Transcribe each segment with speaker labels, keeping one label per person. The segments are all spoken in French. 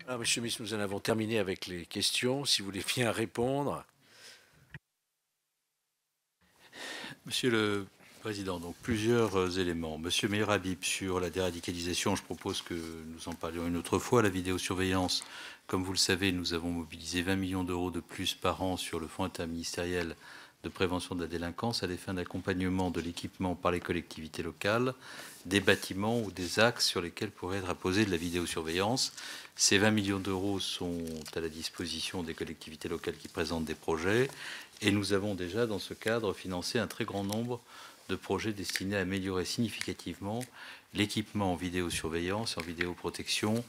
Speaker 1: Alors, Monsieur le ministre, nous en avons terminé avec les questions. Si vous voulez bien répondre.
Speaker 2: Monsieur le Président, donc plusieurs éléments. Monsieur Meir Habib, sur la déradicalisation, je propose que nous en parlions une autre fois. La vidéosurveillance, comme vous le savez, nous avons mobilisé 20 millions d'euros de plus par an sur le fonds interministériel de prévention de la délinquance à des fins d'accompagnement de l'équipement par les collectivités locales, des bâtiments ou des axes sur lesquels pourrait être apposée de la vidéosurveillance. Ces 20 millions d'euros sont à la disposition des collectivités locales qui présentent des projets et nous avons déjà, dans ce cadre, financé un très grand nombre de projets destinés à améliorer significativement l'équipement en vidéosurveillance et en vidéoprotection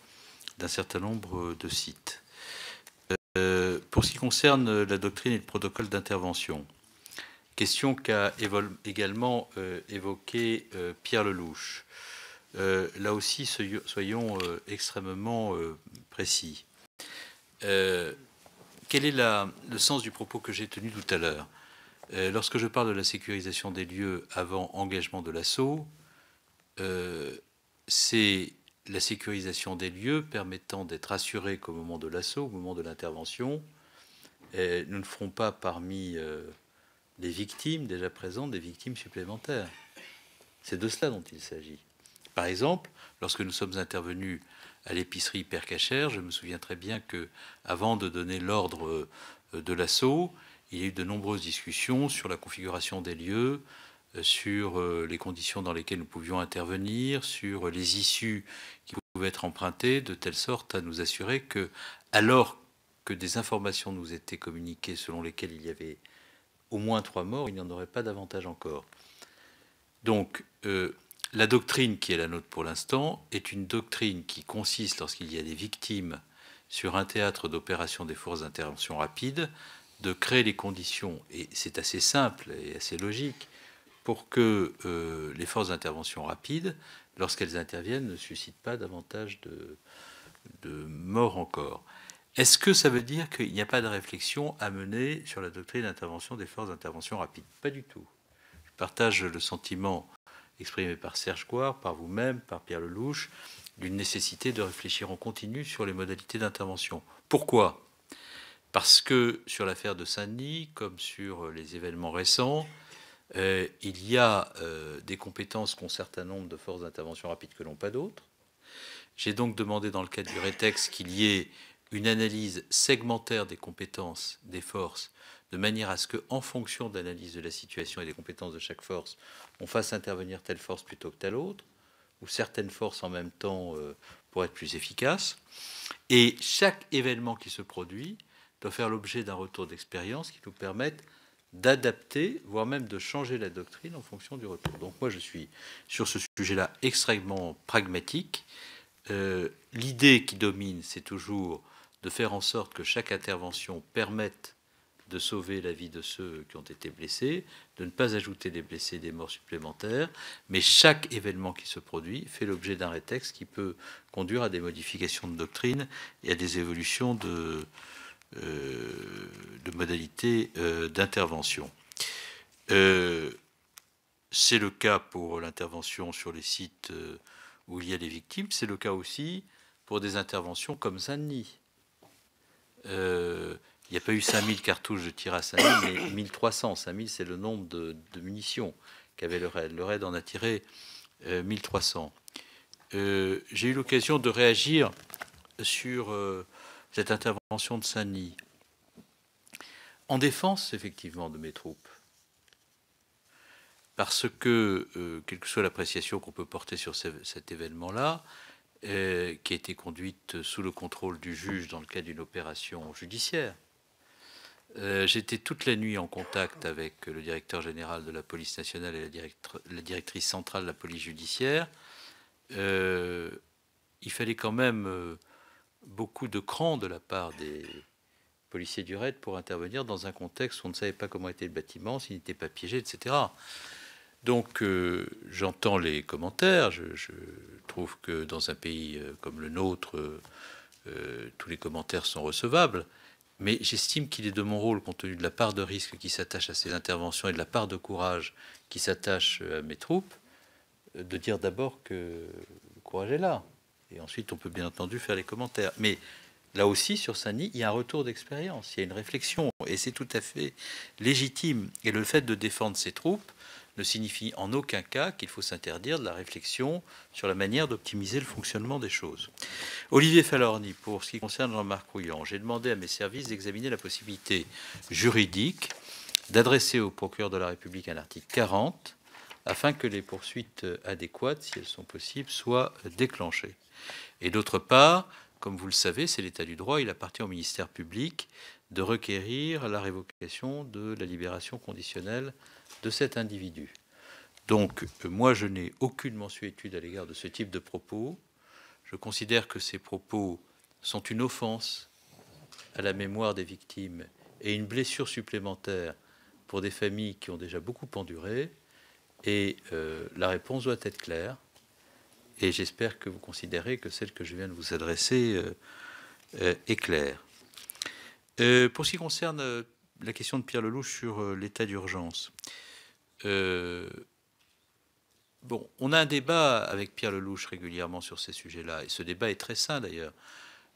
Speaker 2: d'un certain nombre de sites. Pour ce qui concerne la doctrine et le protocole d'intervention, question qu'a également évoquée Pierre Lelouch. Là aussi, soyons extrêmement précis. Quel est le sens du propos que j'ai tenu tout à l'heure? Lorsque je parle de la sécurisation des lieux avant engagement de l'assaut, c'est la sécurisation des lieux permettant d'être assuré qu'au moment de l'assaut, au moment de l'intervention, nous ne ferons pas parmi les victimes déjà présentes des victimes supplémentaires. C'est de cela dont il s'agit. Par exemple, lorsque nous sommes intervenus à l'épicerie Père Cachère, je me souviens très bien que, avant de donner l'ordre de l'assaut, il y a eu de nombreuses discussions sur la configuration des lieux, sur les conditions dans lesquelles nous pouvions intervenir, sur les issues qui pouvaient être empruntées, de telle sorte à nous assurer que, alors que des informations nous étaient communiquées selon lesquelles il y avait au moins 3 morts, il n'y en aurait pas davantage encore. Donc, la doctrine qui est la nôtre pour l'instant est une doctrine qui consiste, lorsqu'il y a des victimes sur un théâtre d'opération des forces d'intervention rapide, de créer les conditions, et c'est assez simple et assez logique, pour que les forces d'intervention rapide, lorsqu'elles interviennent, ne suscitent pas davantage de morts encore. Est-ce que ça veut dire qu'il n'y a pas de réflexion à mener sur la doctrine d'intervention des forces d'intervention rapide? Pas du tout. Je partage le sentiment exprimé par Serge Gouard, par vous-même, par Pierre Lelouch, d'une nécessité de réfléchir en continu sur les modalités d'intervention. Pourquoi? Parce que sur l'affaire de Saint-Denis, comme sur les événements récents, il y a des compétences qu'ont un certain nombre de forces d'intervention rapide que n'ont pas d'autres. J'ai donc demandé dans le cadre du RETEX qu'il y ait une analyse segmentaire des compétences des forces, de manière à ce qu'en fonction de l'analyse de la situation et des compétences de chaque force, on fasse intervenir telle force plutôt que telle autre, ou certaines forces en même temps pour être plus efficaces. Et chaque événement qui se produit doit faire l'objet d'un retour d'expérience qui nous permette d'adapter, voire même de changer la doctrine en fonction du retour. Donc moi, je suis sur ce sujet-là extrêmement pragmatique. L'idée qui domine, c'est toujours de faire en sorte que chaque intervention permette de sauver la vie de ceux qui ont été blessés, de ne pas ajouter des blessés, des morts supplémentaires, mais chaque événement qui se produit fait l'objet d'un rétexte qui peut conduire à des modifications de doctrine et à des évolutions de modalités d'intervention. C'est le cas pour l'intervention sur les sites où il y a des victimes, c'est le cas aussi pour des interventions comme Saint-Denis. Il n'y a pas eu 5000 cartouches de tir à Saint-Denis, mais 1300. 5000, c'est le nombre de munitions qu'avait le RAID. Le RAID en a tiré 1300. J'ai eu l'occasion de réagir sur cette intervention de Saint-Denis. En défense, effectivement, de mes troupes. Parce que, quelle que soit l'appréciation qu'on peut porter sur cet événement-là, qui a été conduite sous le contrôle du juge dans le cadre d'une opération judiciaire, j'étais toute la nuit en contact avec le directeur général de la police nationale et la directrice centrale de la police judiciaire. Il fallait quand même beaucoup de cran de la part des policiers du RAID pour intervenir dans un contexte où on ne savait pas comment était le bâtiment, s'il n'était pas piégé, etc. Donc j'entends les commentaires, je trouve que dans un pays comme le nôtre, tous les commentaires sont recevables, mais j'estime qu'il est de mon rôle, compte tenu de la part de risque qui s'attache à ces interventions et de la part de courage qui s'attache à mes troupes, de dire d'abord que le courage est là. Et ensuite, on peut bien entendu faire les commentaires. Mais là aussi, sur Saint-Denis, il y a un retour d'expérience, il y a une réflexion, et c'est tout à fait légitime. Et le fait de défendre ces troupes ne signifie en aucun cas qu'il faut s'interdire de la réflexion sur la manière d'optimiser le fonctionnement des choses. Olivier Falorni, pour ce qui concerne Jean-Marc Rouillant, j'ai demandé à mes services d'examiner la possibilité juridique d'adresser au procureur de la République un article 40 afin que les poursuites adéquates, si elles sont possibles, soient déclenchées. Et d'autre part, comme vous le savez, c'est l'état du droit, il appartient au ministère public de requérir la révocation de la libération conditionnelle de cet individu. Donc, moi, je n'ai aucune mansuétude à l'égard de ce type de propos. Je considère que ces propos sont une offense à la mémoire des victimes et une blessure supplémentaire pour des familles qui ont déjà beaucoup enduré. Et la réponse doit être claire. Et j'espère que vous considérez que celle que je viens de vous adresser est claire. Pour ce qui concerne la question de Pierre Lelouch sur l'état d'urgence, bon, on a un débat avec Pierre Lelouch régulièrement sur ces sujets-là, et ce débat est très sain d'ailleurs.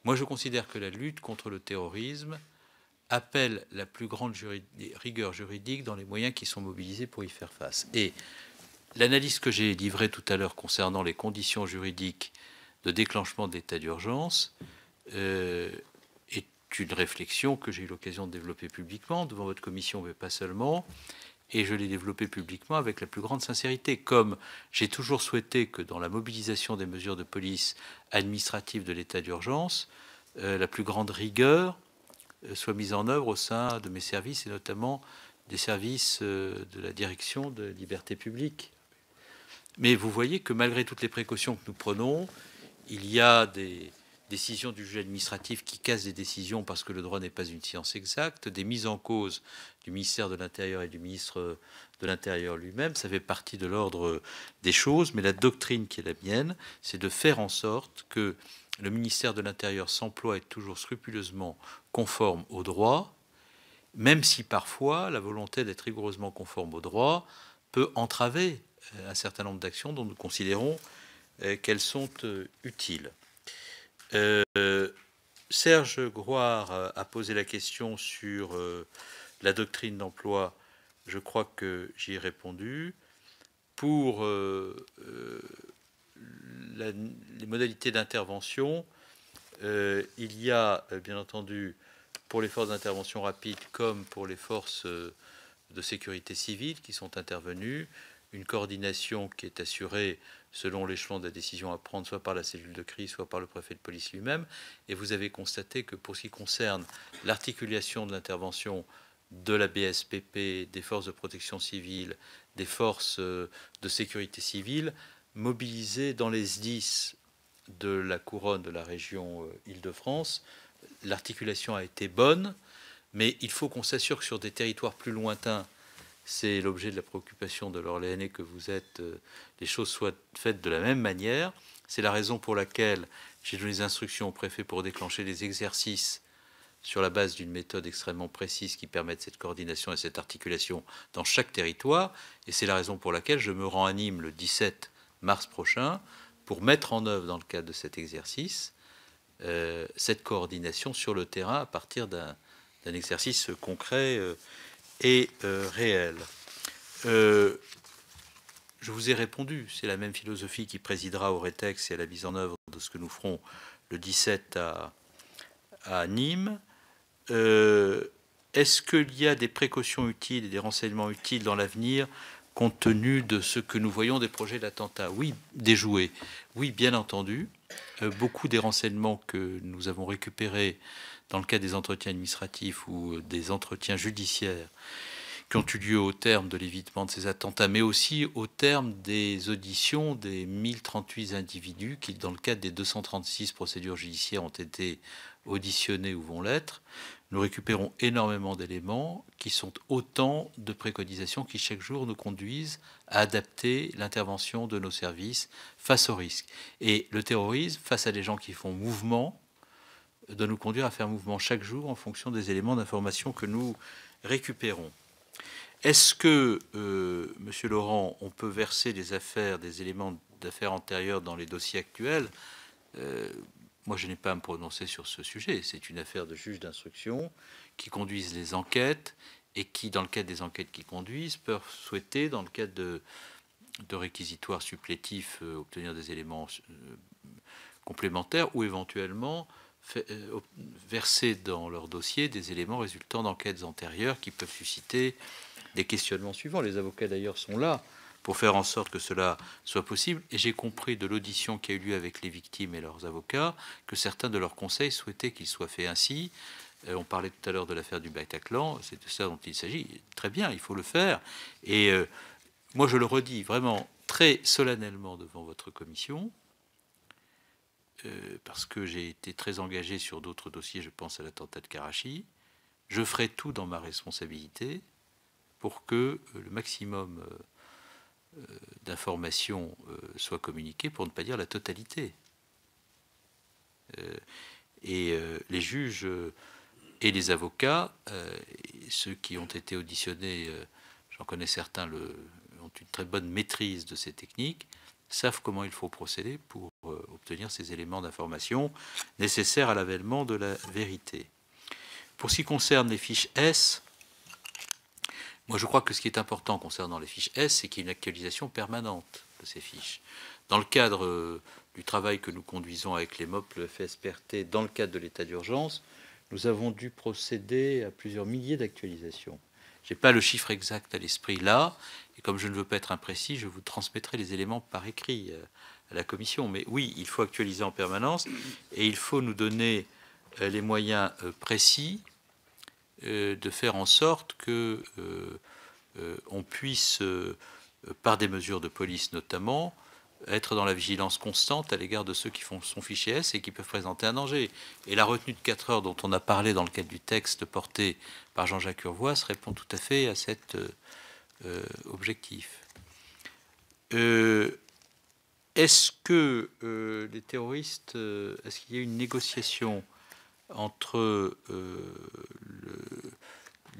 Speaker 2: Moi, je considère que la lutte contre le terrorisme appelle la plus grande rigueur juridique dans les moyens qui sont mobilisés pour y faire face. Et l'analyse que j'ai livrée tout à l'heure concernant les conditions juridiques de déclenchement de l'état d'urgence est une réflexion que j'ai eu l'occasion de développer publiquement devant votre commission, mais pas seulement, et je l'ai développée publiquement avec la plus grande sincérité, comme j'ai toujours souhaité que dans la mobilisation des mesures de police administrative de l'état d'urgence, la plus grande rigueur soit mise en œuvre au sein de mes services, et notamment des services de la direction de liberté publique. Mais vous voyez que malgré toutes les précautions que nous prenons, il y a des décisions du juge administratif qui cassent des décisions parce que le droit n'est pas une science exacte, des mises en cause du ministère de l'Intérieur et du ministre de l'Intérieur lui-même. Ça fait partie de l'ordre des choses, mais la doctrine qui est la mienne, c'est de faire en sorte que le ministère de l'Intérieur s'emploie à être toujours scrupuleusement conforme au droit, même si parfois la volonté d'être rigoureusement conforme au droit peut entraver un certain nombre d'actions dont nous considérons qu'elles sont utiles. Serge Grouard a posé la question sur la doctrine d'emploi. Je crois que j'y ai répondu. Pour les modalités d'intervention, il y a bien entendu pour les forces d'intervention rapide comme pour les forces de sécurité civile qui sont intervenues, une coordination qui est assurée selon l'échelon de la décision à prendre, soit par la cellule de crise, soit par le préfet de police lui-même. Et vous avez constaté que pour ce qui concerne l'articulation de l'intervention de la BSPP, des forces de protection civile, des forces de sécurité civile, mobilisées dans les SDIS de la couronne de la région Île-de-France, l'articulation a été bonne, mais il faut qu'on s'assure que sur des territoires plus lointains, c'est l'objet de la préoccupation de l'Orléanais que vous êtes, les choses soient faites de la même manière. C'est la raison pour laquelle j'ai donné des instructions au préfet pour déclencher des exercices sur la base d'une méthode extrêmement précise qui permette cette coordination et cette articulation dans chaque territoire. Et c'est la raison pour laquelle je me rends à Nîmes le 17 mars prochain pour mettre en œuvre, dans le cadre de cet exercice, cette coordination sur le terrain à partir d'un exercice concret et réel. Je vous ai répondu, c'est la même philosophie qui présidera au rétex et à la mise en œuvre de ce que nous ferons le 17 à Nîmes. Est-ce qu'il y a des précautions utiles et des renseignements utiles dans l'avenir compte tenu de ce que nous voyons des projets d'attentat? Oui, déjoués. Oui, bien entendu. Beaucoup des renseignements que nous avons récupérés dans le cadre des entretiens administratifs ou des entretiens judiciaires qui ont eu lieu au terme de l'évitement de ces attentats, mais aussi au terme des auditions des 1038 individus qui, dans le cadre des 236 procédures judiciaires, ont été auditionnés ou vont l'être. Nous récupérons énormément d'éléments qui sont autant de préconisations qui, chaque jour, nous conduisent à adapter l'intervention de nos services face au risque. Et le terrorisme, face à des gens qui font mouvement, doit nous conduire à faire mouvement chaque jour en fonction des éléments d'information que nous récupérons. Est-ce que, Monsieur Laurent, on peut verser des éléments d'affaires antérieurs dans les dossiers actuels? moi, je n'ai pas à me prononcer sur ce sujet. C'est une affaire de juges d'instruction qui conduisent les enquêtes et qui, dans le cadre des enquêtes qu'ils conduisent, peuvent souhaiter, dans le cadre de réquisitoires supplétifs, obtenir des éléments complémentaires ou éventuellement verser dans leur dossier des éléments résultant d'enquêtes antérieures qui peuvent susciter des questionnements suivants. Les avocats, d'ailleurs, sont là pour faire en sorte que cela soit possible. Et j'ai compris de l'audition qui a eu lieu avec les victimes et leurs avocats que certains de leurs conseils souhaitaient qu'il soit fait ainsi. On parlait tout à l'heure de l'affaire du Bataclan, c'est de ça dont il s'agit. Très bien, il faut le faire. Et moi, je le redis vraiment très solennellement devant votre commission, parce que j'ai été très engagé sur d'autres dossiers, je pense à l'attentat de Karachi. Je ferai tout dans ma responsabilité pour que le maximum d'informations soit communiquées, pour ne pas dire la totalité. Les juges et les avocats, ceux qui ont été auditionnés, j'en connais certains, ont une très bonne maîtrise de ces techniques, savent comment il faut procéder pour obtenir ces éléments d'information nécessaires à l'avènement de la vérité. Pour ce qui concerne les fiches S, moi je crois que ce qui est important concernant les fiches S, c'est qu'il y ait une actualisation permanente de ces fiches. Dans le cadre du travail que nous conduisons avec les MOP, le FSPRT, dans le cadre de l'état d'urgence, nous avons dû procéder à plusieurs milliers d'actualisations. Je n'ai pas le chiffre exact à l'esprit là, et comme je ne veux pas être imprécis, je vous transmettrai les éléments par écrit à la commission. Mais oui, il faut actualiser en permanence, et il faut nous donner les moyens précis de faire en sorte que on puisse, par des mesures de police notamment, être dans la vigilance constante à l'égard de ceux qui sont fichés S et qui peuvent présenter un danger. Et la retenue de 4 heures dont on a parlé dans le cadre du texte porté par Jean-Jacques Urvoas répond tout à fait à cet objectif. Est-ce que les terroristes, est-ce qu'il y a une négociation entre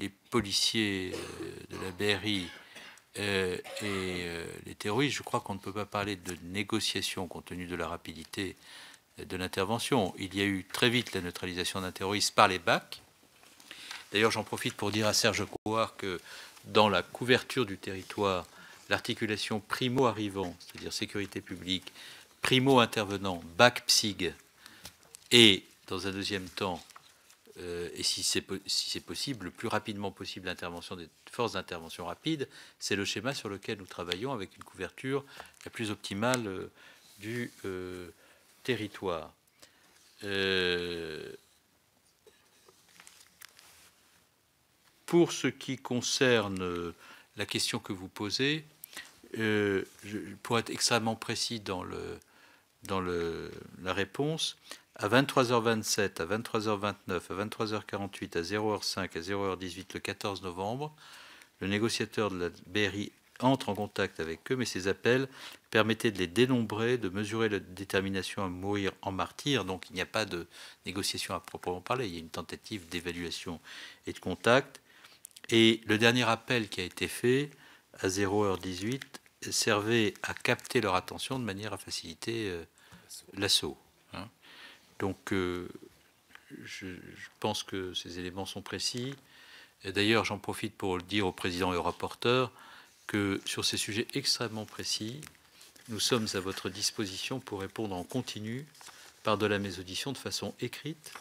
Speaker 2: les policiers de la BRI et les terroristes? Je crois qu'on ne peut pas parler de négociation compte tenu de la rapidité de l'intervention. Il y a eu très vite la neutralisation d'un terroriste par les BAC. D'ailleurs, j'en profite pour dire à Serge Couard que dans la couverture du territoire, l'articulation primo-arrivant, c'est-à-dire sécurité publique, primo-intervenant, BAC-PSIG, et dans un deuxième temps, et si c'est possible, le plus rapidement possible l'intervention des forces d'intervention rapide, c'est le schéma sur lequel nous travaillons avec une couverture la plus optimale du territoire. Pour ce qui concerne la question que vous posez, pour être extrêmement précis dans la réponse, à 23h27, à 23h29, à 23h48, à 0h05, à 0h18, le 14 novembre, le négociateur de la BRI entre en contact avec eux, mais ces appels permettaient de les dénombrer, de mesurer la détermination à mourir en martyr. Donc il n'y a pas de négociation à proprement parler, il y a une tentative d'évaluation et de contact. Et le dernier appel qui a été fait, à 0h18, servait à capter leur attention de manière à faciliter l'assaut. Donc, je pense que ces éléments sont précis. D'ailleurs, j'en profite pour le dire au président et au rapporteur que sur ces sujets extrêmement précis, nous sommes à votre disposition pour répondre en continu, par-delà mes auditions, de façon écrite,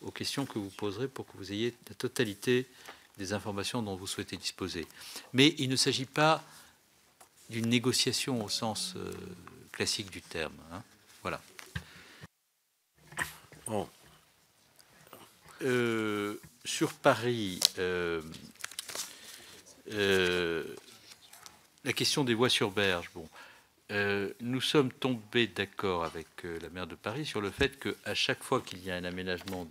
Speaker 2: aux questions que vous poserez pour que vous ayez la totalité des informations dont vous souhaitez disposer. Mais il ne s'agit pas d'une négociation au sens classique du terme. Voilà. Bon. Sur Paris, la question des voies sur berge. Bon, nous sommes tombés d'accord avec la maire de Paris sur le fait qu'à chaque fois qu'il y a un aménagement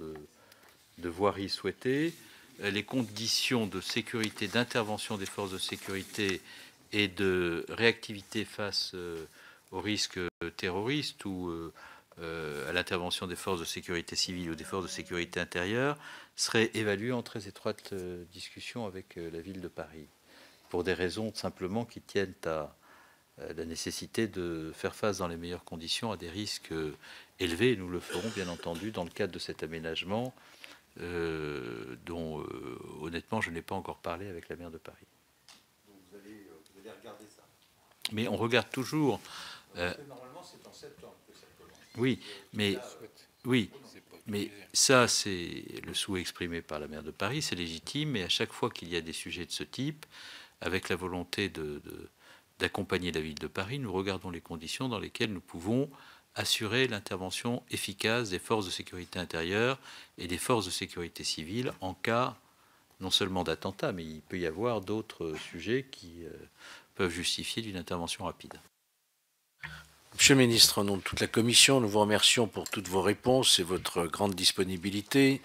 Speaker 2: de voirie souhaité, les conditions de sécurité, d'intervention des forces de sécurité et de réactivité face aux risques terroristes ou à l'intervention des forces de sécurité civile ou des forces de sécurité intérieure serait évaluée en très étroite discussion avec la ville de Paris, pour des raisons simplement qui tiennent à la nécessité de faire face dans les meilleures conditions à des risques élevé, et nous le ferons bien entendu dans le cadre de cet aménagement dont honnêtement je n'ai pas encore parlé avec la maire de Paris.
Speaker 3: Donc vous allez regarder ça.
Speaker 2: Mais on regarde toujours.
Speaker 3: Normalement c'est en septembre que ça commence.
Speaker 2: Oui, mais ça c'est le souhait exprimé par la maire de Paris, c'est légitime, et à chaque fois qu'il y a des sujets de ce type, avec la volonté d'accompagner la ville de Paris, nous regardons les conditions dans lesquelles nous pouvons assurer l'intervention efficace des forces de sécurité intérieure et des forces de sécurité civile en cas non seulement d'attentat, mais il peut y avoir d'autres sujets qui peuvent justifier d'une intervention rapide.
Speaker 1: Monsieur le ministre, au nom de toute la commission, nous vous remercions pour toutes vos réponses et votre grande disponibilité.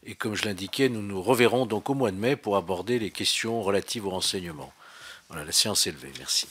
Speaker 1: Et comme je l'indiquais, nous nous reverrons donc au mois de mai pour aborder les questions relatives au renseignement. Voilà, la séance est levée. Merci.